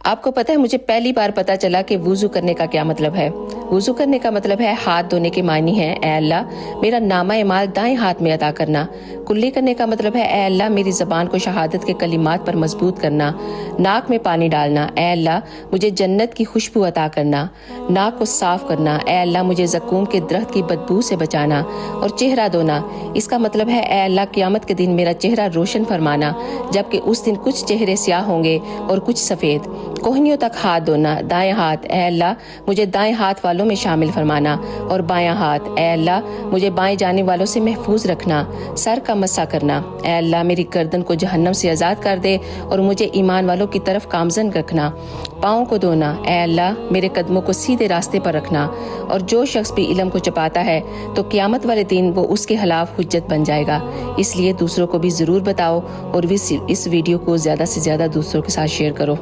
आपको पता है, मुझे पहली बार पता चला कि वुजू करने का क्या मतलब है। वुजू करने का मतलब है हाथ धोने के मानी है, ऐ अल्लाह मेरा नामा एमाल दाएं हाथ में अदा करना। कुल्ली करने का मतलब है, ऐ अल्लाह मेरी ज़बान को शहादत के कलिमात पर मजबूत करना। नाक में पानी डालना, ऐ अल्लाह मुझे जन्नत की खुशबू अता करना। नाक को साफ करना, ऐ अल्लाह मुझे ज़कूम के दरख्त की बदबू से बचाना। और चेहरा धोना, इसका मतलब है, ऐ अल्लाह क़यामत के दिन मेरा चेहरा रोशन फरमाना, जबकि उस दिन कुछ चेहरे स्याह होंगे और कुछ सफ़ेद। कोहनियों तक हाथ धोना, दाएं हाथ, ऐ अल्लाह मुझे दाएं हाथ वालों में शामिल फरमाना। और बायां हाथ, ऐ अल्लाह मुझे बाएं जाने वालों से महफूज रखना। सर का मस्सा करना, ऐ अल्लाह मेरी गर्दन को जहन्नम से आज़ाद कर दे और मुझे ईमान वालों की तरफ कामजन रखना। पाँव को धोना, ऐ अल्लाह मेरे कदमों को सीधे रास्ते पर रखना। और जो शख्स भी इल्म को छुपाता है तो क़यामत वाले दिन वो उसके खिलाफ हुज्जत बन जाएगा। इसलिए दूसरों को भी ज़रूर बताओ और इस वीडियो को ज़्यादा से ज़्यादा दूसरों के साथ शेयर करो।